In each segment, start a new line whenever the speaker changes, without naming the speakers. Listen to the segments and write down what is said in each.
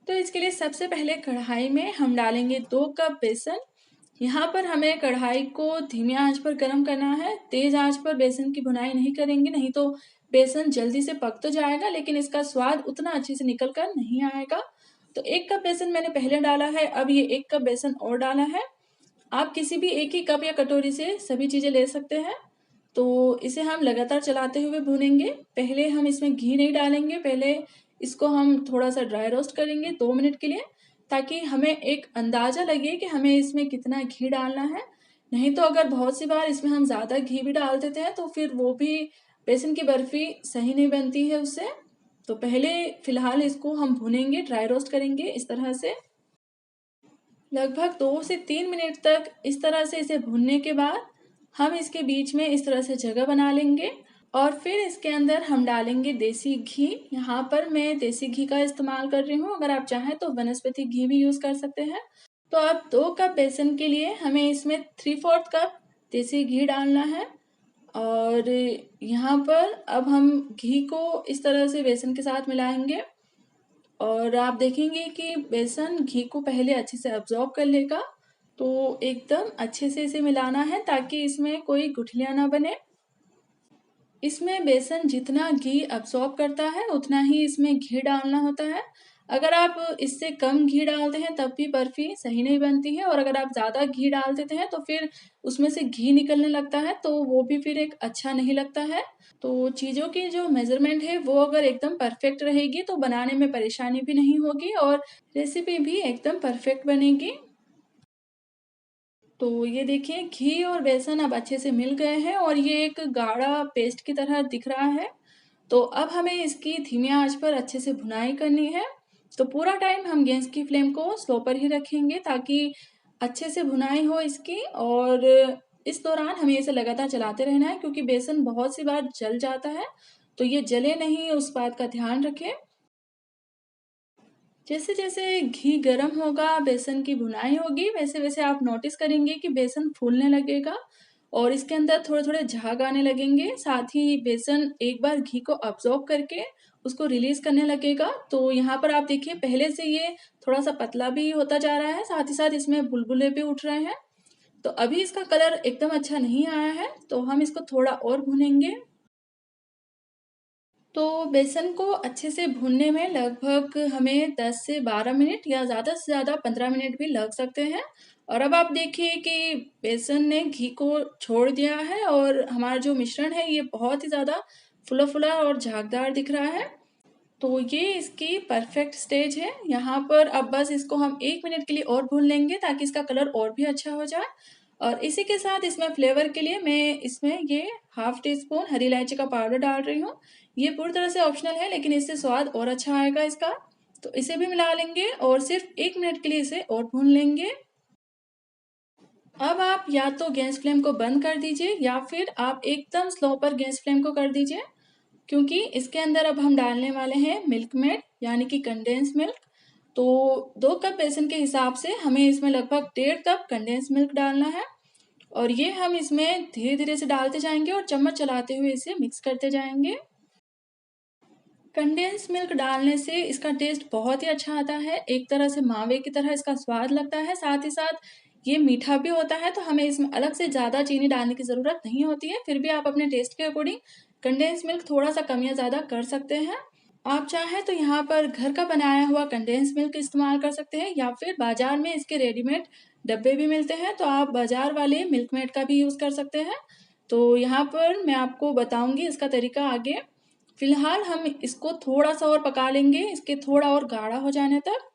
तो इसके लिए सबसे पहले कढ़ाई में हम डालेंगे 2 कप बेसन। यहाँ पर हमें कढ़ाई को धीमी आंच पर गर्म करना है। तेज आंच पर बेसन की भुनाई नहीं करेंगे, नहीं तो बेसन जल्दी से पक तो जाएगा लेकिन इसका स्वाद उतना अच्छे से निकल कर नहीं आएगा। तो 1 कप बेसन मैंने पहले डाला है, अब ये 1 कप बेसन और डाला है। आप किसी भी एक ही कप या कटोरी से सभी चीज़ें ले सकते हैं। तो इसे हम लगातार चलाते हुए भूनेंगे। पहले हम इसमें घी नहीं डालेंगे, पहले इसको हम थोड़ा-सा ड्राई रोस्ट करेंगे 2 मिनट के लिए, ताकि हमें एक अंदाज़ा लगे कि हमें इसमें कितना घी डालना है। नहीं तो अगर बहुत सी बार इसमें हम ज़्यादा घी भी डाल देते हैं, तो फिर वो भी बेसन की बर्फ़ी सही नहीं बनती है उससे। तो पहले फ़िलहाल इसको हम भूनेंगे, ड्राई रोस्ट करेंगे इस तरह से। लगभग 2 से 3 मिनट तक इस तरह से इसे भूनने के बाद हम इसके बीच में इस तरह से जगह बना लेंगे और फिर इसके अंदर हम डालेंगे देसी घी। यहाँ पर मैं देसी घी का इस्तेमाल कर रही हूँ, अगर आप चाहें तो वनस्पति घी भी यूज़ कर सकते हैं। तो अब 2 कप बेसन के लिए हमें इसमें 3/4 कप देसी घी डालना है और यहाँ पर अब हम घी को इस तरह से बेसन के साथ मिलाएंगे और आप देखेंगे कि बेसन घी को पहले अच्छे से अब्ज़ॉर्ब कर लेगा। तो एकदम अच्छे से इसे मिलाना है ताकि इसमें कोई गुठलियाँ ना बने। इसमें बेसन जितना घी अब्ज़ॉर्ब करता है उतना ही इसमें घी डालना होता है। अगर आप इससे कम घी डालते हैं तब भी बर्फ़ी सही नहीं बनती है और अगर आप ज़्यादा घी डाल देते हैं तो फिर उसमें से घी निकलने लगता है, तो वो भी फिर एक अच्छा नहीं लगता है। तो चीज़ों की जो मेज़रमेंट है वो अगर एकदम परफ़ेक्ट रहेगी तो बनाने में परेशानी भी नहीं होगी और रेसिपी भी एकदम परफ़ेक्ट बनेगी। तो ये देखिए घी और बेसन अब अच्छे से मिल गए हैं और ये एक गाढ़ा पेस्ट की तरह दिख रहा है। तो अब हमें इसकी धीमी आंच पर अच्छे से भुनाई करनी है। तो पूरा टाइम हम गैस की फ्लेम को स्लो पर ही रखेंगे ताकि अच्छे से भुनाई हो इसकी और इस दौरान हमें इसे लगातार चलाते रहना है क्योंकि बेसन बहुत सी बार जल जाता है। तो ये जले नहीं, उस बात का ध्यान रखें। जैसे-जैसे घी गरम होगा, बेसन की भुनाई होगी, वैसे-वैसे आप नोटिस करेंगे कि बेसन फूलने लगेगा और इसके अंदर थोड़े-थोड़े झाग आने लगेंगे। साथ ही बेसन एक बार घी को अब्ज़ॉर्ब करके उसको रिलीज़ करने लगेगा। तो यहाँ पर आप देखिए पहले से ये थोड़ा-सा पतला भी होता जा रहा है, साथ ही साथ इसमें बुलबुले भी उठ रहे हैं। तो अभी इसका कलर एकदम अच्छा नहीं आया है, तो हम इसको थोड़ा और भूनेंगे। तो बेसन को अच्छे से भूनने में लगभग हमें 10 से 12 मिनट या ज़्यादा से ज़्यादा 15 मिनट भी लग सकते हैं। और अब आप देखिए कि बेसन ने घी को छोड़ दिया है और हमारा जो मिश्रण है ये बहुत ही ज़्यादा फुला-फुला और झागदार दिख रहा है। तो ये इसकी परफेक्ट स्टेज है। यहाँ पर अब बस इसको हम 1 मिनट के लिए और भून लेंगे ताकि इसका कलर और भी अच्छा हो जाए। और इसी के साथ इसमें फ्लेवर के लिए मैं इसमें ये हाफ़ टी स्पून हरी इलायची का पाउडर डाल रही हूँ। ये पूरी तरह से ऑप्शनल है लेकिन इससे स्वाद और अच्छा आएगा इसका। तो इसे भी मिला लेंगे और सिर्फ़ 1 मिनट के लिए इसे और भून लेंगे। अब आप या तो गैस फ्लेम को बंद कर दीजिए या फिर आप एकदम स्लो पर गैस फ्लेम को कर दीजिए। क्योंकि इसके अंदर अब हम डालने वाले हैं मिल्क मेड यानी कि कंडेंस मिल्क। तो 2 कप बेसन के हिसाब से हमें इसमें लगभग 1.5 कप कंडेंस मिल्क डालना है और ये हम इसमें धीरे-धीरे से डालते जाएँगे और चम्मच चलाते हुए इसे मिक्स करते जाएँगे। कंडेंस मिल्क डालने से इसका टेस्ट बहुत ही अच्छा आता है, एक तरह से मावे की तरह इसका स्वाद लगता है, साथ ही साथ ये मीठा भी होता है, तो हमें इसमें अलग से ज़्यादा चीनी डालने की ज़रूरत नहीं होती है। फिर भी आप अपने टेस्ट के अकॉर्डिंग कंडेंस मिल्क थोड़ा-सा कम या ज़्यादा कर सकते हैं। आप चाहें तो यहाँ पर घर का बनाया हुआ कंडेंस मिल्क इस्तेमाल कर सकते हैं या फिर बाज़ार में इसके रेडीमेड डब्बे भी मिलते हैं, तो आप बाज़ार वाले मिल्क मेड का भी यूज़ कर सकते हैं। तो यहाँ पर मैं आपको बताऊँगी इसका तरीका आगे। फिलहाल हम इसको थोड़ा-सा और पका लेंगे, इसके थोड़ा और गाढ़ा हो जाने तक।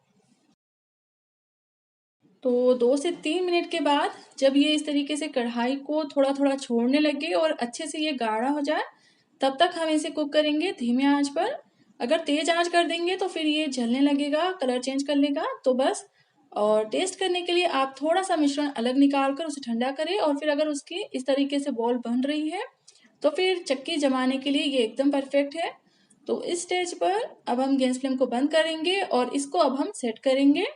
तो 2 से 3 मिनट के बाद जब ये इस तरीके से कढ़ाई को थोड़ा-थोड़ा छोड़ने लगे और अच्छे से ये गाढ़ा हो जाए, तब तक हम इसे कुक करेंगे धीमी आँच पर। अगर तेज़ आँच कर देंगे तो फिर ये जलने लगेगा, कलर चेंज कर लेगा, तो बस। और टेस्ट करने के लिए आप थोड़ा-सा मिश्रण अलग निकाल कर उसे ठंडा करें और फिर अगर उसकी इस तरीके से बॉल बन रही है, तो फिर चक्की जमाने के लिए ये एकदम परफेक्ट है। तो इस स्टेज पर अब हम गैस फ्लेम को बंद करेंगे और इसको अब हम सेट करेंगे।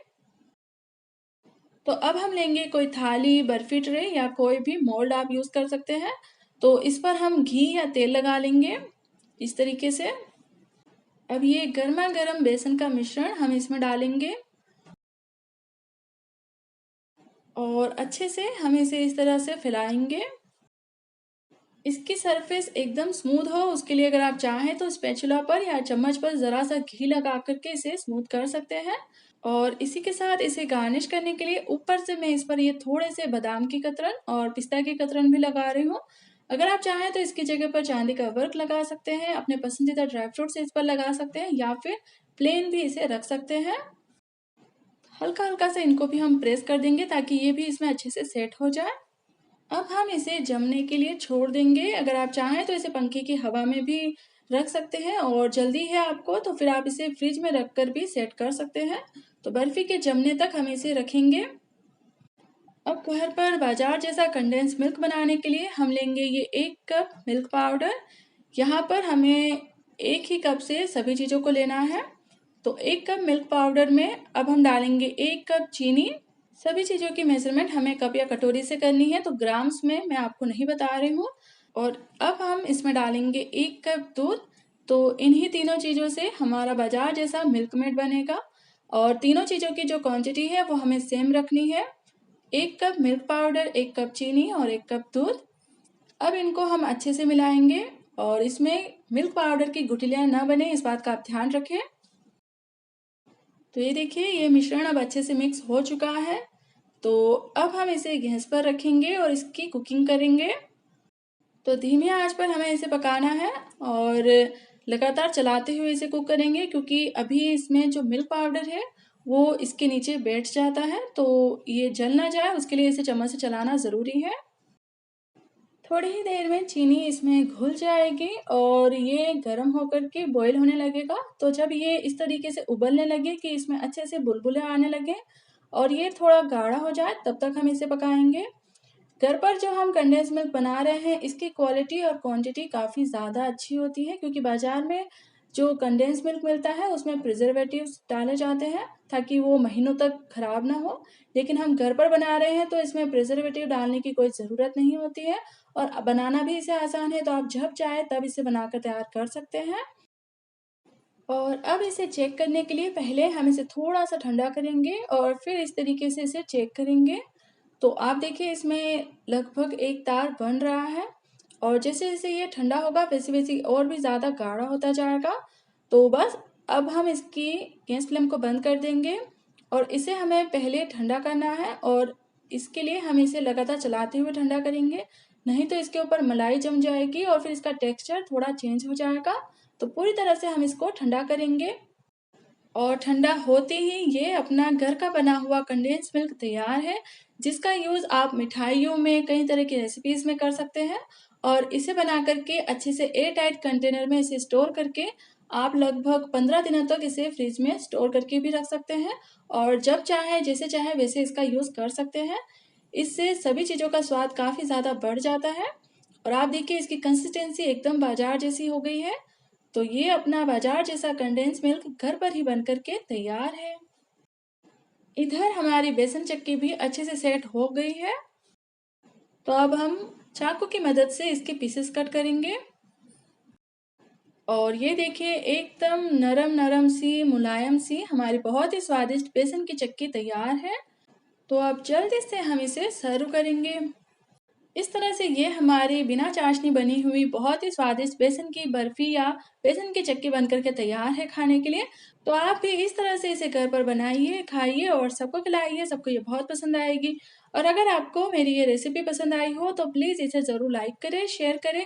तो अब हम लेंगे कोई थाली, बर्फी ट्रे या कोई भी मोल्ड आप यूज़ कर सकते हैं। तो इस पर हम घी या तेल लगा लेंगे, इस तरीके से। अब ये गर्मा-गर्म बेसन का मिश्रण हम इसमें डालेंगे और अच्छे से हम इसे इस तरह से फैलाएंगे। इसकी सरफेस एकदम स्मूथ हो उसके लिए अगर आप चाहें तो स्पैचुला पर या चम्मच पर ज़रा सा घी लगा करके इसे स्मूथ कर सकते हैं। और इसी के साथ इसे गार्निश करने के लिए ऊपर से मैं इस पर ये थोड़े से बादाम की कतरन और पिस्ता की कतरन भी लगा रही हूँ। अगर आप चाहें तो इसकी जगह पर चांदी का वर्क लगा सकते हैं, अपने पसंदीदा ड्राई फ्रूट्स इस पर लगा सकते हैं या फिर प्लेन भी इसे रख सकते हैं। हल्का हल्का से इनको भी हम प्रेस कर देंगे ताकि ये भी इसमें अच्छे से सेट हो जाए। अब हम इसे जमने के लिए छोड़ देंगे। अगर आप चाहें तो इसे पंखे की हवा में भी रख सकते हैं और जल्दी है आपको तो फिर आप इसे फ्रिज में रख कर भी सेट कर सकते हैं। तो बर्फ़ी के जमने तक हम इसे रखेंगे। अब घर पर बाजार जैसा कंडेंस मिल्क बनाने के लिए हम लेंगे ये 1 कप मिल्क पाउडर। यहाँ पर हमें 1 ही कप से सभी चीज़ों को लेना है। तो 1 कप मिल्क पाउडर में अब हम डालेंगे 1 कप चीनी। सभी चीज़ों की मेजरमेंट हमें कप या कटोरी से करनी है तो ग्राम्स में मैं आपको नहीं बता रही हूँ। और अब हम इसमें डालेंगे 1 कप दूध। तो इन्हीं तीनों चीज़ों से हमारा बाजार जैसा मिल्क मेड बनेगा। और तीनों चीज़ों की जो क्वांटिटी है वो हमें सेम रखनी है। 1 कप मिल्क पाउडर, 1 कप चीनी और 1 कप दूध। अब इनको हम अच्छे से मिलाएंगे और इसमें मिल्क पाउडर की गुठलियाँ ना बने इस बात का आप ध्यान रखें। तो ये देखिए ये मिश्रण अब अच्छे से मिक्स हो चुका है। तो अब हम इसे गैस पर रखेंगे और इसकी कुकिंग करेंगे। तो धीमी आंच पर हमें इसे पकाना है और लगातार चलाते हुए इसे कुक करेंगे क्योंकि अभी इसमें जो मिल्क पाउडर है वो इसके नीचे बैठ जाता है तो ये जल ना जाए उसके लिए इसे चम्मच से चलाना ज़रूरी है। थोड़ी ही देर में चीनी इसमें घुल जाएगी और ये गर्म होकर के बॉईल होने लगेगा। तो जब ये इस तरीके से उबलने लगे कि इसमें अच्छे से बुलबुले आने लगे और ये थोड़ा गाढ़ा हो जाए तब तक हम इसे पकाएंगे। घर पर जो हम कंडेंस मिल्क बना रहे हैं इसकी क्वालिटी और क्वांटिटी काफ़ी ज़्यादा अच्छी होती है क्योंकि बाज़ार में जो कंडेंस मिल्क मिलता है उसमें प्रिजर्वेटिव्स डाले जाते हैं ताकि वो महीनों तक ख़राब ना हो। लेकिन हम घर पर बना रहे हैं तो इसमें प्रिजर्वेटिव डालने की कोई ज़रूरत नहीं होती है और बनाना भी इसे आसान है तो आप जब चाहे तब इसे बनाकर तैयार कर सकते हैं। और अब इसे चेक करने के लिए पहले हम इसे थोड़ा-सा ठंडा करेंगे और फिर इस तरीके से इसे चेक करेंगे। तो आप देखिए इसमें लगभग एक तार बन रहा है और जैसे-जैसे ये ठंडा होगा वैसे-वैसे और भी ज़्यादा गाढ़ा होता जाएगा। तो बस अब हम इसकी गैस फ्लेम को बंद कर देंगे और इसे हमें पहले ठंडा करना है और इसके लिए हम इसे लगातार चलाते हुए ठंडा करेंगे, नहीं तो इसके ऊपर मलाई जम जाएगी और फिर इसका टेक्सचर थोड़ा चेंज हो जाएगा। तो पूरी तरह से हम इसको ठंडा करेंगे और ठंडा होते ही ये अपना घर का बना हुआ कंडेंस मिल्क तैयार है, जिसका यूज़ आप मिठाइयों में, कई तरह की रेसिपीज़ में कर सकते हैं और इसे बना कर के अच्छे से एयर टाइट कंटेनर में इसे स्टोर करके आप लगभग 15 दिनों तक इसे फ्रिज में स्टोर करके भी रख सकते हैं और जब चाहे, जैसे चाहे वैसे इसका यूज़ कर सकते हैं। इससे सभी चीज़ों का स्वाद काफ़ी ज़्यादा बढ़ जाता है और आप देखिए इसकी कंसिस्टेंसी एकदम बाज़ार जैसी हो गई है। तो ये अपना बाजार जैसा कंडेंस मिल्क घर पर ही बन कर के तैयार है। इधर हमारी बेसन चक्की भी अच्छे से सेट हो गई है। तो अब हम चाकू की मदद से इसके पीसेस कट करेंगे और ये देखिए एकदम नरम नरम सी, मुलायम सी हमारी बहुत ही स्वादिष्ट बेसन की चक्की तैयार है। तो अब जल्दी से हम इसे सर्व करेंगे। इस तरह से ये हमारी बिना चाशनी बनी हुई बहुत ही स्वादिष्ट बेसन की बर्फ़ी या बेसन की चक्की बनकर के तैयार है खाने के लिए। तो आप भी इस तरह से इसे घर पर बनाइए, खाइए और सबको खिलाइए, सबको ये बहुत पसंद आएगी। और अगर आपको मेरी ये रेसिपी पसंद आई हो तो प्लीज़ इसे ज़रूर लाइक करें, शेयर करें।